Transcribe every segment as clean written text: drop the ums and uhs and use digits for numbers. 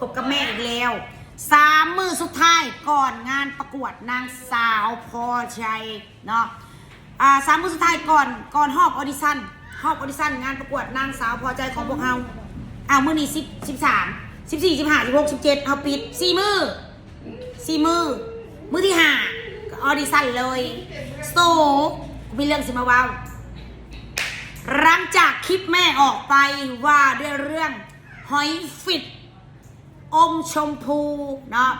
พบกับแม่อีกแล้วมือสุดท้ายก่อนงานประกวดนางสาวพอชัยเนาะมือสุดท้ายก่อนฮอบออดิชั่นงานประกวดนางสาวพอใจของพวกเรามื้อนี้13 14 15 16 17เฮาปิด4มื้อมื้อที่5ก็ออดิชั่นเลยมีเรื่องสิมาว้าวหลังจากคลิปแม่ออกไปว่าด้วยเรื่องหอยฟิตอมชมพูเนาะ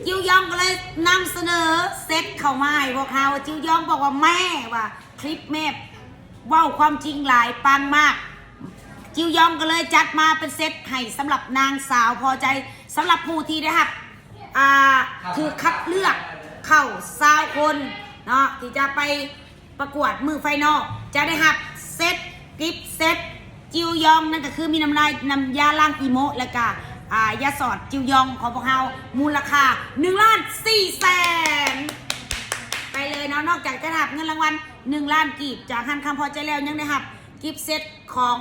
จิ้วยองก็เลยนำเสนอเซตเข้ามาให้พวกเขาจิ้วยองบอกว่าแม่ว่าคลิปแม่ว้าวความจริงหลายปังมากจิ้วยองก็เลยจัดมาเป็นเซตให้สำหรับนางสาวพอใจสำหรับผู้ที่ได้ครับถือคัดเลือกเข้า20 คนเนาะที่จะไปประกวดมือไฟนอลจะได้ครับเซตกิฟต์เซตจิ้วยองนั่นก็คือมีน้ำยาล้างอีโมและก็ยาสอดจิ้วยองของพวกเรามูลค่า1,400,000ไปเลยเนาะนอกจากจะได้รับเงินรางวัล1 ล้านกีบจากฮันคำพอใจแล้วยังได้รับกิฟต์เซตของ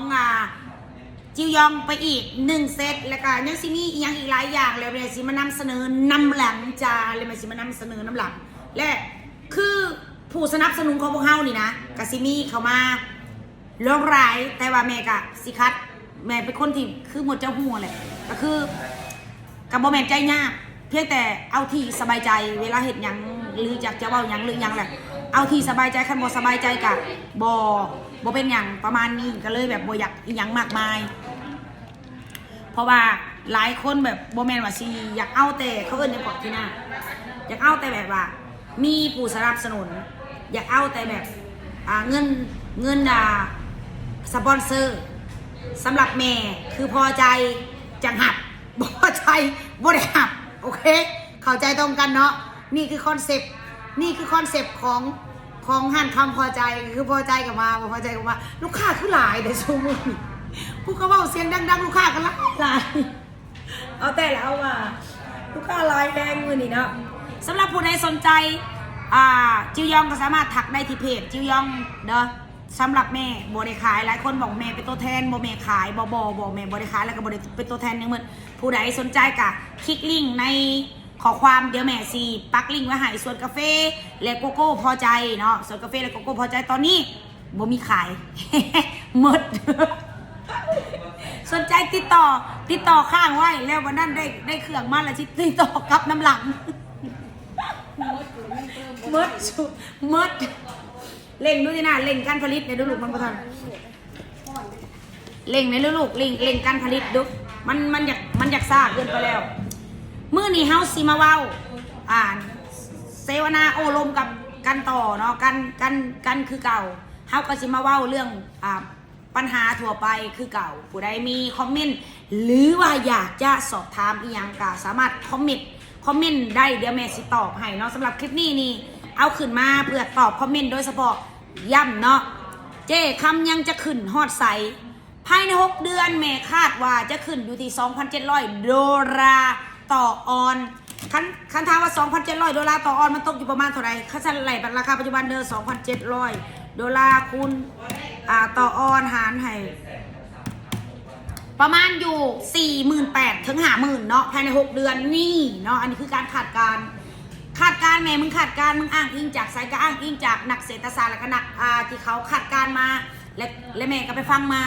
จิ้วยองไปอีก1 เซตแล้วก็ยังสิมียังอีกหลายอย่างเลยสิมานำเสนอน้ำหลังจ้าเลยมาสิมานำเสนอน้ำหลังและคือผู้สนับสนุนของพวกเรานี่นะกสิมีเข้ามาเรื่องร้ายแต่ว่าแม่กะสิคัดแม่เป็นคนที่คือหมดเจ้าหัวแหละก็คือกับบ่แม่นใจยากเพียงแต่เอาที่สบายใจเวลาเห็นยังหรืออยากจะเว้ายังหรือยังแหละเอาที่สบายใจคันบ่สบายใจกะบ่เป็นอย่างประมาณนี้ก็เลยแบบบ่อยากอีหยังมากมายเพราะว่าหลายคนแบบบ่แม่นว่าสิอยากเอาแต่เขาเอิ้นในปอดที่หน้าอยากเอาแต่แบบว่ามีผู้สนับสนุนอยากเอาแต่แบบเงินสปอนเซอร์สำหรับแม่คือพอใจจังหับพอใจบ่ได้หับโอเคเข้าใจตรงกันเนาะนี่คือคอนเซปต์ของหันคำพอใจคือพอใจกับมาพอใจกับมาลูกค้าคือหลายแต่ซูมือผู้เขาเว้าเสียงดังๆลูกค้าก็หลายเอาแต่แล้วว่าลูกค้าหลายแรงมือนี่เนาะสำหรับผู้ใดสนใจจิ้วยองก็สามารถทักได้ที่เพจจิ้วยองเนาะสำหรับแม่บ่ได้ขายหลายคนบอกแม่เป็นตัวแทนบ่แม่ขายบ่แม่บ่ได้ขายแล้วก็บ่ได้เป็นตัวแทนยังเหมือนผู้ใดสนใจก็คลิกลิงก์ในขอความเดี๋ยวแม่สิปักลิงก์ไว้ให้ส่วนกาแฟและโกโก้พอใจเนาะส่วนกาแฟและโกโก้พอใจตอนนี้บ่มีขาย หมด สนใจติดต่อข้างไว้แล้ววันนั้นได้เครื่องมาแล้วสิติดต่อกับน้ำหลังมดเล่งดูสินะเล่งการผลิตในดูลูกมันประทานเล่งในลูกเล่งการผลิตดูมันอยากซาเกินไปแล้วมื้อนี้เฮาสิมาเว้าเสวนาโอลมกับกันต่อเนาะกันคือเก่าเฮาก็สิมาเว้าเรื่องปัญหาทั่วไปคือเก่าผู้ใดมีคอมเมนต์หรือว่าอยากจะสอบถามอีหยังก็สามารถคอมเมนต์ได้เดี๋ยวแม่สิตอบให้เนาะสำหรับคลิปนี้นี่เอาขึ้นมาเพื่อตอบคอมเมนต์โดยเฉพาะย้ำเนาะเจ้คำยังจะขึ้นฮอดใสภายใน6 เดือนแม่คาดว่าจะขึ้นอยู่ที่ $2,700 ต่อออนคันถามว่า$2,700ต่อออนมันตกอยู่ประมาณเท่าไหร่ค่าเฉลี่ยราคาปัจจุบัน$2,700คูณต่อออนหารให้ประมาณอยู่ 48,000 ถึง 50,000เนาะภายใน6 เดือนนี่เนาะอันนี้คือการคาดการแม่มึงคาดการมึงอ้างอิงจากไซก็อ้างอิงจากนักเศรษฐศาสตร์และก็นักที่เขาคาดการมาและแม่ก็ไปฟังมา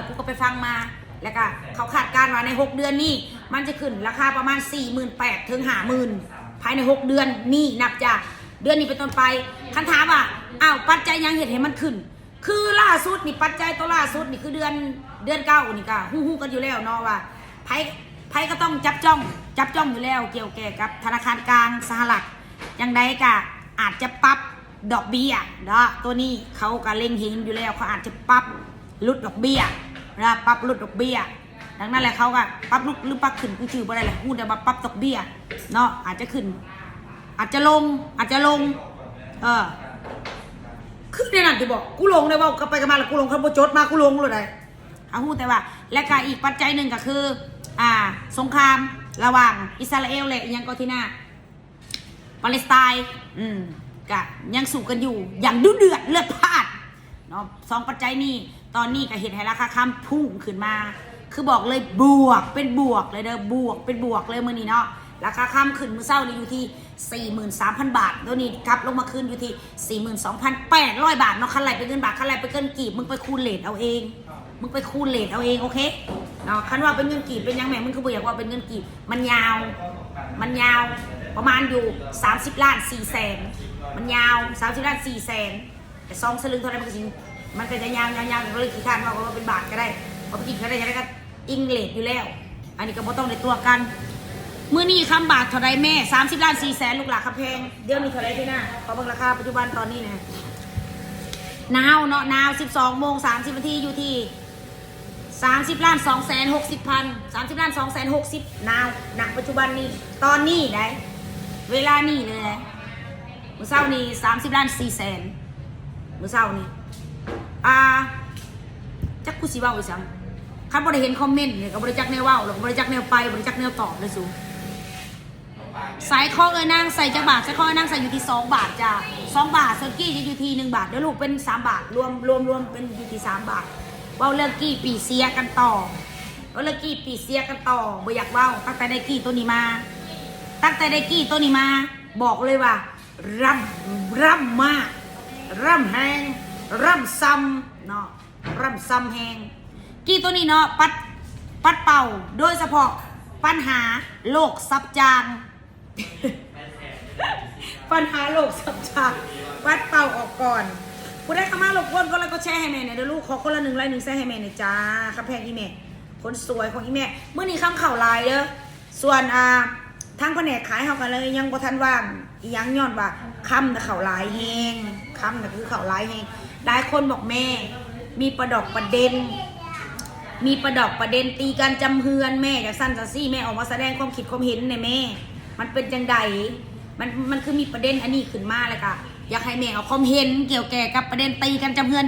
กูก็ไปฟังมาแล้วก็เขาคาดการว่าใน6 เดือนนี้มันจะขึ้นราคาประมาณ 48,000 ถึง 50,000ภายใน6 เดือนนี่นับจากเดือนนี้เป็นต้นไปคันถามว่าปัจจัยยังเห็นมันขึ้นคือล่าสุดนี่ปัจจัยตัวล่าสุดนี่คือเดือน9นี่ก็ฮู้กันอยู่แล้วเนาะว่าไผก็ต้องจับจ้องอยู่แล้วเกี่ยวกับธนาคารกลางสหรัฐอย่างใดก็อาจจะปรับดอกเบี้ยเนาะตัวนี้เขาก็เล็งเห็นอยู่แล้วเขาอาจจะปรับลดดอกเบี้ยนะปรับลดดอกเบี้ยดังนั้นแหละเขาก็ปรับลดหรือปรับขึ้นกูชื่อบ่ได้แหละฮู้แต่ว่าปรับดอกเบี้ยเนาะอาจจะขึ้นอาจจะลงขึ้นในนั้นที่บอกกูลงได้ว่าก็ไปกันมาแล้วกูลงเขาบ่จดมากูลงเลยได้ฮู้แต่ว่าและก็อีกปัจจัยหนึ่งก็คือสงครามระหว่างอิสราเอลและยังก็ที่หน้าปาเลสไตน์ก็ยังสู้กันอยู่อย่างดุเดือดเลือดพล่านเนาะ2 ปัจจัยนี้ตอนนี้ก็เห็นให้ราคาข้ามพุ่งขึ้นมา คือบอกเลยบวกเป็นบวกเลยเด้อบวกเป็นบวกเลยมื้อนี้เนาะราคาค่ำขึ้นมื้อเช้านี่อยู่ที่ 43,000 บาทตัวนี้กลับลงมาคืนอยู่ที่ 42,800 บาทเนาะคันไหลเป็นเงินบาทคันไหลเป็นเงินกีบมึงไปคูณเรทเอาเองมึงไปคูณเรทเอาเองโอเคเนาะคันว่าเป็นเงินกีบเป็นยังแม่มึงคือบ่อยากว่าเป็นเงินกีบมันยาวประมาณอยู่30 ล้าน 4 แสนมันยาว30 ล้าน 4 แสนแต่2 สลึงเท่าไหร่มันก็จะยาวก็เลยคิดคาดว่าเป็นบาทก็ได้เพราะกินก็ได้ยังไงก็อิงเลทอยู่แล้วอันนี้ก็บ่ต้องในตัวกันมื้อนี้คำบาทเท่าไรแม่30 ล้าน 4 แสนลูกหลานคำแพงเดี๋ยวนี้เท่าไรพี่หน้าขอเบิ่งราคาปัจจุบันตอนนี้นะนาวเนาะนาว12 โมง 30 นาทีอยู่ที่30 ล้าน 260,000 30 ล้าน 260,000นาวณปัจจุบันนี้ตอนนี้ได้เวลานี้เลยนะมื้อเช้านี้30 ล้าน 4 แสนมื้อเช้านี้จักกูสิเว้าอีสังคันบ่ได้เห็นคอมเมนต์เนี่ยก็บ่ได้จักแนวเว้าหรอกบ่ได้จักแนวไปบ่ได้จักแนวตอบเลยสูสายคอเอ้ยนางใส่จักบาทสายคอเอ้ยนางใส่อยู่ที่2 บาทจ้า2 บาทเซอร์กี้จะอยู่ที่1 บาทเดี๋ยวลูกเป็น3 บาทรวมเป็นอยู่ที่3 บาทเว้าเรื่องกี้ปีเสียกันต่อเว้าเรื่องกี้ปีเสียกันต่อบ่อยากเว้าตั้งแต่ได้กี้ตัวนี้มาบอกเลยว่าร่ำมากร่ำแหงร่ำซ้ำเนาะร่ำซ้ำแหงกี้ตัวนี้เนาะปัดเป่าโดยเฉพาะปัญหาโรคซับจาง ปัญหาโรคซับจางปัดเป่าออกก่อนผู้ได้เข้ามาหลบก้นก็แล้วก็แชร์ให้แม่เนี่ยเดี๋ยวลูกขอคนละ1 ไลค์ 1 แชร์ให้แม่เนี่ยจ้าคำแพงอีแม่คนสวยของอีแม่เมื่อนี้ข้ามเข่าลายเด้อส่วนทั้งแผนกขายเขากันเลยยังบ่ทันว่างอียังย้อนว่าคำแต่เข่าลายแห้งคำแต่คือเข่าลายแห้งหลายคนบอกแม่มีประดอกประเด็นตีกันจำเฮือนแม่จากสั้นจากซี่แม่ออกมาแสดงความคิดความเห็นในแม่มันเป็นจังใดมันคือมีประเด็นอันนี้ขึ้นมาเลยค่ะอยากให้แม่เอาความเห็นเกี่ยวกับประเด็นตีกันจำเฮือน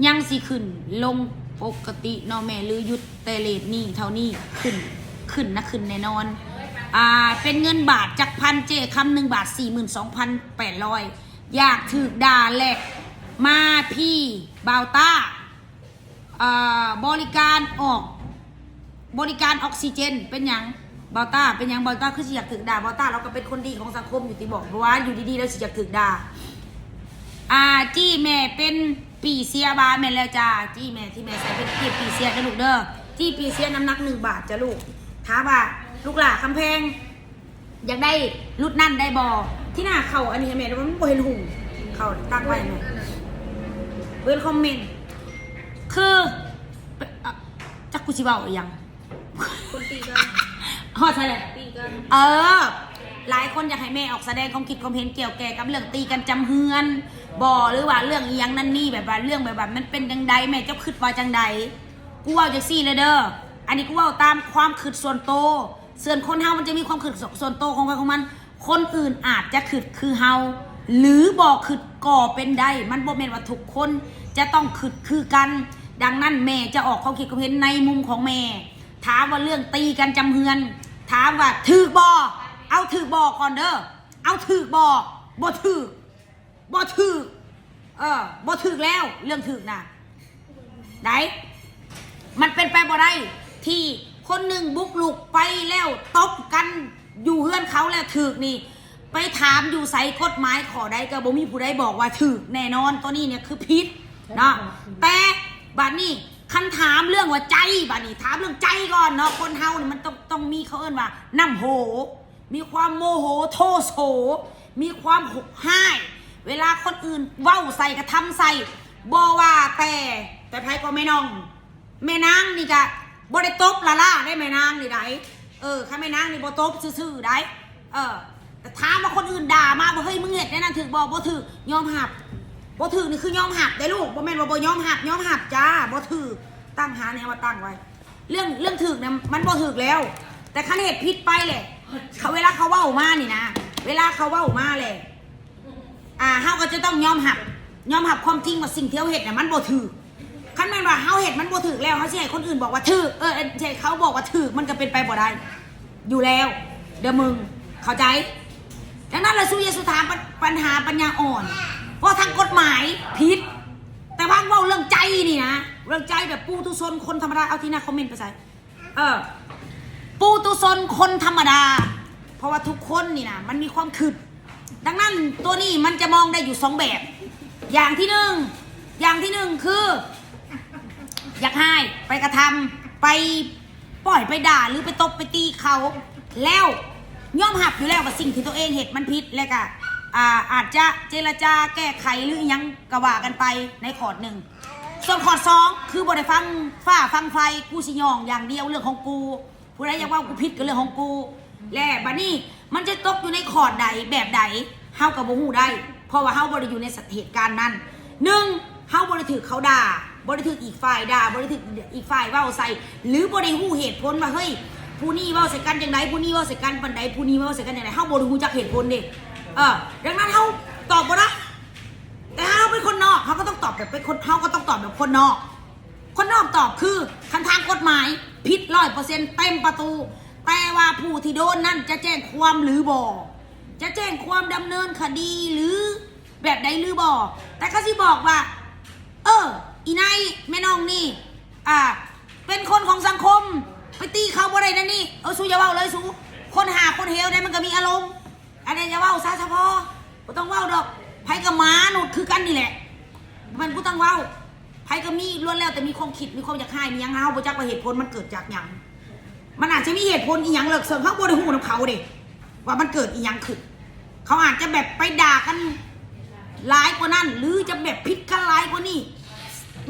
ยังสิขึ้นลงปกติเนาะแม่หรือยุดแต่เลทนี่เท่านี้ขึ้นแน่นอนเป็นเงินบาทจากพันเจคำ1 บาท 42,800อยากถือด่าแหลกมาพี่บาวต้าบริการออกซิเจนเป็นอย่างบาวต้าเป็นอย่างบาวต้าคือสิอยากถึกด่าบาวต้าเราก็เป็นคนดีของสังคมอยู่ที่บอกเพราะว่าอยู่ดีๆแล้วสิอยากถึกด่าจี้แม่เป็นปีเสียบาแม่แล้วจ้าจี้แม่ที่แม่ใส่เป็นปีเสียนะลูกเด้อจี้ปีเสียน้ำหนัก1 บาทจ้ะลูกถามว่าลูกหล่าคำแพงอยากได้รุดนั่นได้บอที่หน้าเขาอันนี้แม่มันบ่เห็นหุ่งเขาตั้งไว้แม่เว้นคอมเมนต์คือจักกูชิเบาอีกยังคนตีกันใช่เลยตีกันหลายคนอยากให้แม่ออกแสดงความคิดความเห็นเกี่ยวกับเรื่องตีกันจำเฮือนบ่หรือว่าเรื่องอีหยังนั่นนี่แบบว่าเรื่องแบบมันเป็นจังใดแม่เจ้าคิดว่าจังใดกูว่าจังซี่เลยเด้ออันนี้กูว่าตามความคิดส่วนโตส่วนคนเฮามันจะมีความคิดส่วนโตของใครของมันคนอื่นอาจจะคิดคือเฮาหรือบ่คิดก่อเป็นได้มันบ่แม่นว่าทุกคนจะต้องคิดคือกันดังนั้นแม่จะออกความคิดความเห็นในมุมของแม่ถามว่าเรื่องตีกันจำเฮือนถามว่าถือบ่เอาถือบ่ก่อนเด้อเอาถือบ่ถือบ่ถือแล้วเรื่องถือน่ะไหนมันเป็นไปบ่ได้ที่คนหนึ่งบุกลุกไปแล้วตบกันอยู่เฮือนเขาแล้วถือนี่ไปถามอยู่ไสกฎหมายขอได้ก็บ่มีผู้ใดบอกว่าถือแน่นอนตัวนี้เนี่ยคือผิดเนาะแต่บัดนี้คันถามเรื่องว่าใจบัดนี้ถามเรื่องใจก่อนเนาะคนเฮานี่มันต้องมีเขาเอิ้นว่าน้ำโหมีความโมโหโทโสมีความหกห้ายเวลาคนอื่นเว้าใส่กระทำใส่บ่ว่าแต่ไผก็ไม่น้องแม่นางนี่ก็บ่ได้ตบละล่าได้แม่นางนี่ได้ข้าแม่นางนี่บ่ตบซื่อๆได้แต่ถามว่าคนอื่นด่ามาบ่เฮ้ยมึงเฮ็ดได้นั่นถึกบ่ถึกยอมหับบ่ถือนี่คือยอมหักได้ลูกบ่แม่นว่าบ่ยอมหักจ้าบ่ถือตั้งหาเนี่ยมาตั้งไว้เรื่องถือเนี่ยมันบ่ถือแล้วแต่คันเหตุผิดไปแหละเขาเวลาเขาเว้ามานี่นะเวลาเขาเว้ามาแหละเฮาก็จะต้องยอมหักความจริงว่าสิ่งที่เฮาเฮ็ดน่ะมันบ่ถือคันแม่นว่าเฮาเฮ็ดมันบ่ถือแล้วเฮาสิให้คนอื่นบอกว่าถือใช่เขาบอกว่าถือมันก็เป็นไปบ่ได้อยู่แล้วเดี๋ยวมึงเข้าใจดังนั้นเราสู้อย่าสู้ถามปัญหาปัญญาอ่อนเพราะทางกฎหมายผิดแต่ว่าเรื่องใจนี่นะเรื่องใจแบบปูทุชนคนธรรมดาเอาที่หน้าคอมเมนต์ไปใส่ ปูตุซนคนธรรมดาเพราะว่าทุกคนนี่นะมันมีความคืดดังนั้นตัวนี้มันจะมองได้อยู่2แบบอย่างที่หนึ่งคืออยากให้ไปกระทำไปปล่อยไปด่าหรือไปตบไปตีเขาแล้วย่อมหับอยู่แล้วว่าสิ่งที่ตัวเองเหตุมันผิดแล้วก็อาจจะเจรจาแก้ไขหรือยังกระว่ากันไปในขอดหนึ่งส่วนขอด2คือบทได้ฟังฟ้าฟังไฟกูสิยองอย่างเดียวเรื่องของกูผู้ใดอยากว่ากูผิดก็เรื่องของกูและบัดนี้มันจะตกอยู่ในขอดใดแบบใดเฮากับบ่ฮู้ได้เพราะว่าเฮาบ่ได้อยู่ในเหตุการณ์นั้น1เฮาบ่ได้ถือเขาด่าบ่ได้ถืออีกฝ่ายด่าบ่ได้ถืออีกฝ่ายเว้าใส่หรือบ่ได้ฮู้เหตุผลว่าเฮ้ยผู้นี้เว้าใส่กันจังไดผู้นี้เว้าใส่กันปานใดผู้นี้เว้าใส่กันจังไดเฮาบ่ได้ฮู้จักเหตุผลเด้ดังนั้นเฮาตอบบ่ได้แต่ถ้าเราเป็นคนนอกเขาก็ต้องตอบแบบเป็นคนเขาก็ต้องตอบแบบคนนอกตอบคือคันทางกฎหมายผิด100%เต็มประตูแต่ว่าผู้ที่โดนนั่นจะแจ้งความหรือบ่จะแจ้งความดำเนินคดีหรือแบบใดหรือบ่แต่ก็สิบอกว่าอีนายแม่น้องนี่เป็นคนของสังคมไปตีเขาบ่ได้นั่นนี่สู้อย่าเว้าเลยสู้คนหาคนเฮลได้มันก็มีอารมณ์อันนี้อย่าเว้าซะเฉพาะบ่ต้องเว้าดอกไผกับหมาหนุดคือกันนี่แหละมันกูต้องเว้าไผก็มีล้วนแล้วแต่มีความคิดมีความอยากให้มีหยังเฮาบ่จักว่าเหตุผลมันเกิดจากหยังมันอาจจะมีเหตุผลอีหยังเลิกเสิร์ฟเฮาบ่ได้ฮู้นำเขาเด้ว่ามันเกิดอีหยังขึ้นเขาอาจจะแบบไปด่ากันหลายกว่านั้นหรือจะแบบผิดกันหลายกว่านี้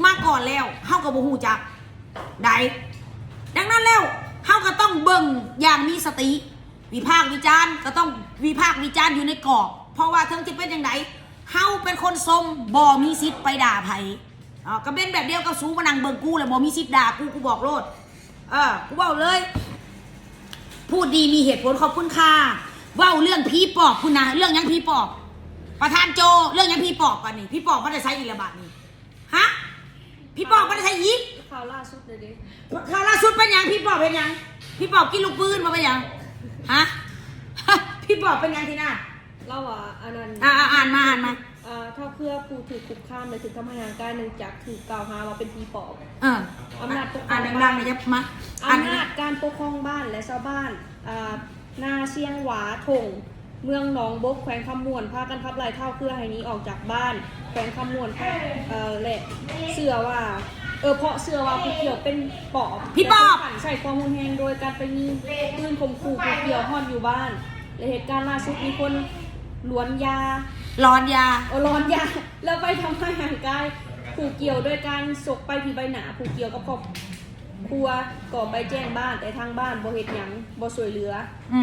มาก่อนแล้วเฮาก็บ่ฮู้จักได้ดังนั้นแล้วเฮาก็ต้องเบิ่งอย่างมีสติวิพากษ์วิจารณ์ก็ต้องวิพากษ์วิจารณ์อยู่ในกรอบเพราะว่าถึงจะเป็นจังไดเฮาเป็นคนทรงบ่มีสิทธิ์ไปด่าไผก็เป็นแบบเดียวกับสูมานั่งเบิ่งกูแล้วบ่มีสิทธิ์ด่ากูบอกโลดกูเว้าเลยพูดดีมีเหตุผลขอบคุณค่ะเว้าเรื่องผีปอบคุณนะเรื่องยังผีปอบประธานโจเรื่องยังผีปอบกันนี่ผีปอบมันได้ใช้อีกระบาดนี่ฮะผีปอบมันได้ใช้ยิบข่าวล่าสุดเลยดิข่าวล่าสุดเป็นยังผีปอบเป็นยังผีปอบกินลูกปืนมาเป็นยังฮะผีปอบเป็นยังที่หน้าเล่าว่าอันนั้นอ่านมาถ้าเพื่อผู้ถูกคุกคามเลยถึงทำให้ร่างกายหนึ่งจากถูกกล่าวหาว่าเป็นผีปอบอำนาจปกครองดังๆเลยยับมาอำนาจการปกครองบ้านและชาวบ้านนาเชียงหวาถงเมืองหนองบกแขวงคำมวนพากันทับไล่เท่าเพื่อให้นี้ออกจากบ้านแขวงคำมวนและเชื่อว่าเพราะเชื่อว่าผู้เกี่ยวเป็นปอบพี่ปอบใส่ความรุนแรงโดยการไปยิงปืนข่มขู่ผู้เกี่ยวห่อนอยู่บ้านและเหตุการณ์ล่าสุดมีคนร้อนยาแล้วไปทำให้ร่างกายผู้เกี่ยวด้วยการสกไปที่ใบหน้าผู้เกี่ยวกับครอบครัวก่อไปแจ้งบ้านแต่ทางบ้านบ่เฮ็ดหยังบ่ช่วยเหลือ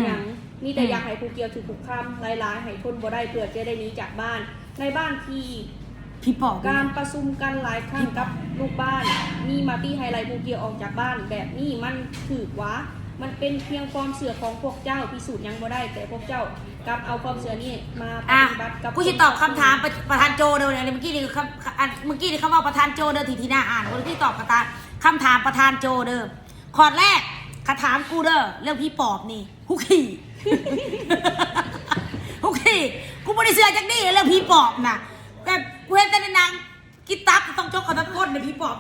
หยังมีแต่อยากให้ผู้เกี่ยวถูกคุกคามหลายๆให้ทนบ่ได้เพื่อจะได้หนีจากบ้านในบ้านพี่ปอบการประชุมกันหลายครั้งกับลูกบ้านมีมาตี้ไฮไลท์ผู้เกี่ยวออกจากบ้านแบบนี้มันถือว่ามันเป็นเพียงความเสื่อของพวกเจ้าพิสูจน์ยังบ่ได้แต่พวกเจ้ากับเอาความเสื่อนี้มาปฏิบัติกับกูจะตอบคำถามประธานโจเดินเมื่อกี้นี่เขาว่าประธานโจเดินทีหน้าอ่านกูที่ตอบคำถามประธานโจเดิมขอดแรกคำถามกูเด้อเรื่องพี่ปอบนี่กูขี่กูไม่ได้เชื่อจากนี่เรื่องพี่ปอบนะแต่กูเห็นแต่ในหนังกินตับต้องจกกับต้นก้นเนี่ยพี่ปอบ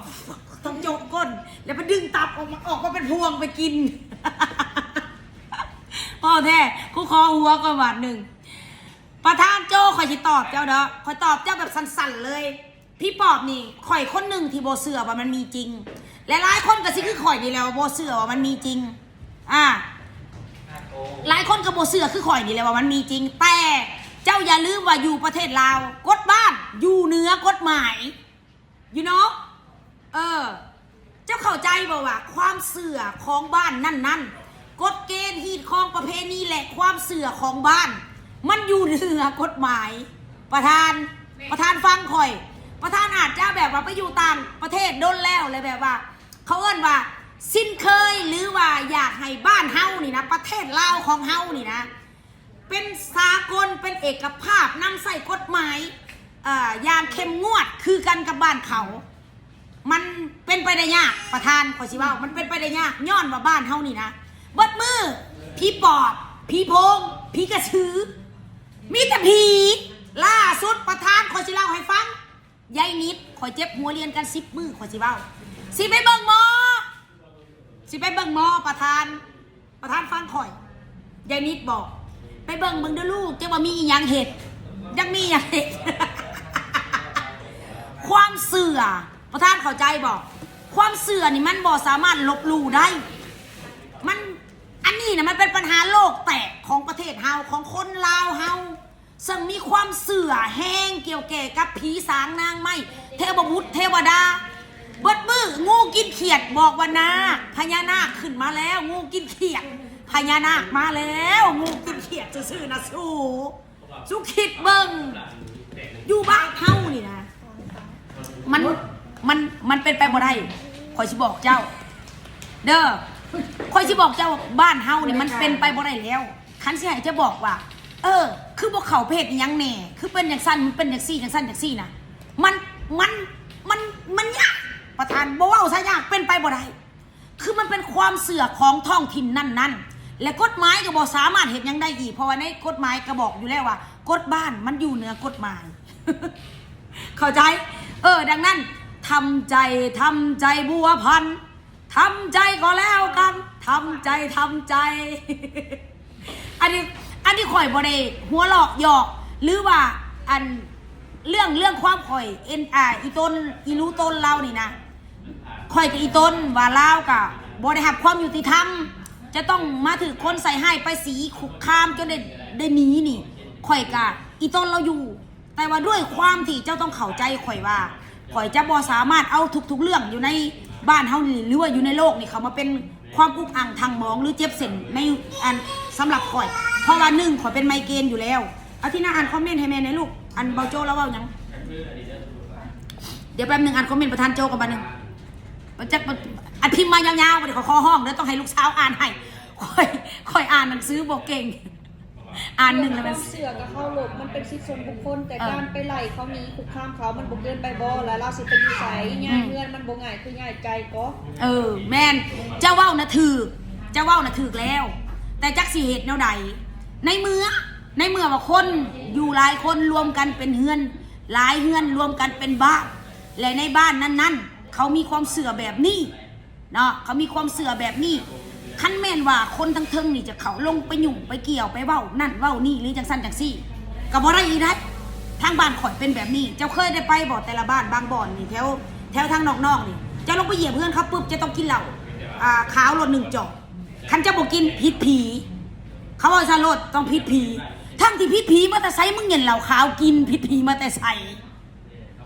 ต้องจกก้นแล้วไปดึงตับออกมาเป็นพวงไปกินพ่อแท้กูคอหัวก็บาทหนึ่งประธานโจ้คอยจะตอบเจ้าเด้อคอยตอบเจ้าแบบสั่นๆเลยพี่ปอบนี่ข่อยคนหนึ่งที่โบเสือว่ามันมีจริงและหลายคนก็สิคือข่อยนี่แล้วโบเสือว่ามันมีจริงหลายคนก็โบเสือคือข่อยนี่แล้วว่ามันมีจริงแต่เจ้าอย่าลืมว่าอยู่ประเทศลาวกฎบ้านอยู่เหนือกฎหมายyou know เจ้าเข้าใจบ่ว่าความเสื่อของบ้านนั่นกฎเกณฑ์ฮีดของประเพณีและความเสื่อของบ้านมันอยู่เหนือกฎหมายประธานฟังข่อยประธานอาจจะแบบว่าไปอยู่ต่างประเทศโดนแล้วเลยแบบว่าเขาเอิ้นว่าสิ้นเคยหรือว่าอยากให้บ้านเฮานี่นะประเทศลาวของเฮานี่นะเป็นสากลเป็นเอกภาพนำใส่กฎหมายอย่างเข้มงวดคือกันกับบ้านเขามันเป็นไปได้ยากประธานขอสิว่ามันเป็นไปได้ยากย้อนว่าบ้านเฮานี่นะเบิดมือผีปอบผีโพงผีกระสือมีแต่ผีล่าสุดประธานขอสิเล่าให้ฟังยายนิดขอเจ็บหัวเรียนกัน10 มื้อขอสิเว้าสิไปเบิ่งหมอ สิไปเบิ่งหมอประธานฟังข่อยยายนิดบอกไปเบิ่งมึงเด้อลูกจะว่ามีอีหยังเห็ดยังมีอย่างเห็ด ความเสื่อประธานเข้าใจบอกความเสื่อนี่มันบ่สามารถลบหลู่ได้มันอันนี้นะมันเป็นปัญหาโลกแตกของประเทศเฮาของคนลาวเฮาซึ่งมีความเสื่อแห้งเกี่ยวแก่กับผีสางนางไม้เทวบุตรเทวดาเบิดมืองูกินเขียดบอกว่านาพญานาคขึ้นมาแล้วงูกินเขียดพญานาคมาแล้วงูกินเขียดซื่อๆนะสู้คิดเบิ่งอยู่บ้านเฮานี่นะมันเป็นไปบ่ได้คอยสิบอกเจ้าเด้อคอยสิบอกเจ้าบ้านเฮานี่มันเป็นไปบ่ได้แล้วคันสิให้จะบอกว่าคือบ่เข้าเพศอีหยังแน่คือเป็นอย่างสั้นมันเป็นอย่างซี่อย่างสั้นอย่างซี่นะมันยากประธานบ่เว้าซะยากเป็นไปบ่ได้คือมันเป็นความเสื่อของท้องถิ่นนั้นๆและกฎหมายก็บ่สามารถเฮ็ดหยังได้อีกเพราะว่าในกฎหมายก็บอกอยู่แล้วว่ากฎบ้านมันอยู่เหนือกฎหมาย เข้าใจดังนั้นทำใจบัวพันธุ์ทำใจก็แล้วกันทำใจ อันนี้ข่อยบ่ได้หัวหลอกหยอกหรือว่าอันเรื่องความข่อยอีต้นอีรู้ต้นเรานี่นะข่อยกับอีต้นว่าลาวกับบ่ได้รับความยุติธรรมจะต้องมาถือคนใส่ให้ไปสีคุกคามจนได้หนีนี่ข่อยกับอีต้นเราอยู่แต่ว่าด้วยความที่เจ้าต้องเข้าใจข่อยว่าข่อยจะบ่สามารถเอาทุกๆเรื่องอยู่ในบ้านเฮานี่หรือว่าอยู่ในโลกนี่เขามาเป็นความอุกอังทางหมองหรือเจ็บเส้นในอันสำหรับข่อยเพราะว่า1ข่อยเป็นไมเกรนอยู่แล้วเอาที่หน้าอ่านคอมเมนต์ให้แม่หน่อยลูกอันเบาโจแล้วเว้าหยังเดี๋ยวแป๊บนึงอ่านคอมเมนต์ประธานโจกันบัดนึงมันจะอันพิมพ์มายาวๆบ่ได้ขอห้องเดี๋ยวต้องให้ลูกสาวอ่านให้ค่อยอ่านหนังสือบ่เก่งอ่านหนึ่งแล้วมัน เสือกับเข้าหลบมันเป็นสิทธิส่วนบุคคลแต่การไปไล่เขานี้คุกคามเขามันบ่เกินไปบ่แล้วเราสิไปอยู่ไสง่ายเพื่อนมันบ่ง่ายคือง่ายใจก็แม่นเจ้าเว้านะถูกแล้วแต่จักสิเหตุแนวใดในเมื่อว่าคนอยู่หลายคนรวมกันเป็นเฮือนหลายเฮือนรวมกันเป็นบ้านและในบ้านนั้นๆเขามีความเสื่อแบบนี้เนาะเขามีความเสื่อแบบนี้คันแม่นว่าคนทั้งเทิงนี่จะเขาลงไปยุ่งไปเกี่ยวไปเว้านั่นเว้านี่หรือจังซั่นจังซี่ก็บ่ได้อีได้ทางบ้านข่อยเป็นแบบนี้เจ้าเคยได้ไปบ่แต่ละบ้านบางบ่อนนี่แถวทางนอกๆนี่เจ้าลงไปเหยียบเพื่อนเขาปุ๊บจะต้องกินเหล้าขาวรถ1จอกคันเจ้าบ่กินผิดผีเขาว่าซะรถต้องผิดผีทั้งที่ผิดผีมาแต่ไสมึงเห็นเหล้าขาวกินผิดผีมาแต่ไส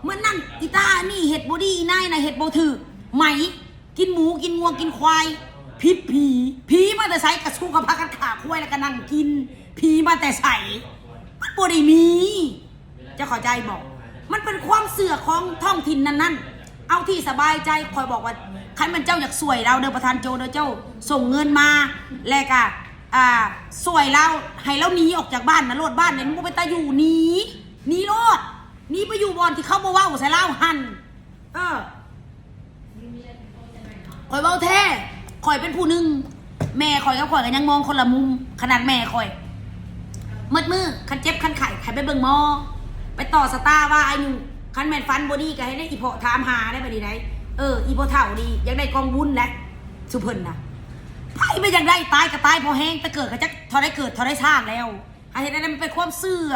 เมื่อนั่นอีตานี่เฮ็ดบ่ดีนายน่ะเฮ็ดบ่ถูกไหมกินหมูกินงัวกินควายพิษผีมาแต่ใส่กระสู้กับพักกันขาคุ้ยแล้วก็นั่งกินผีมาแต่ใส่มันบ่ได้มีจะเข้าใจบอกมันเป็นความเสื่อของท้องถิ่นนั้นเอาที่สบายใจคอยบอกว่าใครมันเจ้าอยากสวยเราเด้อประธานโจเด้อเจ้าส่งเงินมาแล้วก็สวยเราให้เราหนีออกจากบ้านนะโลดบ้านเนี่ยมึงไปตาอยู่หนีโลดหนีไปอยู่บ่อนที่เขาบ่เว้าใส่เราหั่นคอยเว้าแท้ข่อยเป็นผู้หนึ่งแม่ข่อยกับข่อยกันยังมองคนละมุมขนาดแม่ข่อยมืดคันเจ็บคันไข่ไปเบิ่งหมอไปต่อสตาร์ว่าอายุคันแม่นฟันบอดี้ก็ให้ได้อีโพถามหาได้ไปดีไหนอีโพเท่าดียังได้กองบุญและสุเพิ่นนะไปยังได้ตายก็ตายพอแห้งแต่เกิดก็จะทอได้เกิดทอได้สร้างแล้วให้เห็นอะไรมันเป็นความเสื่อ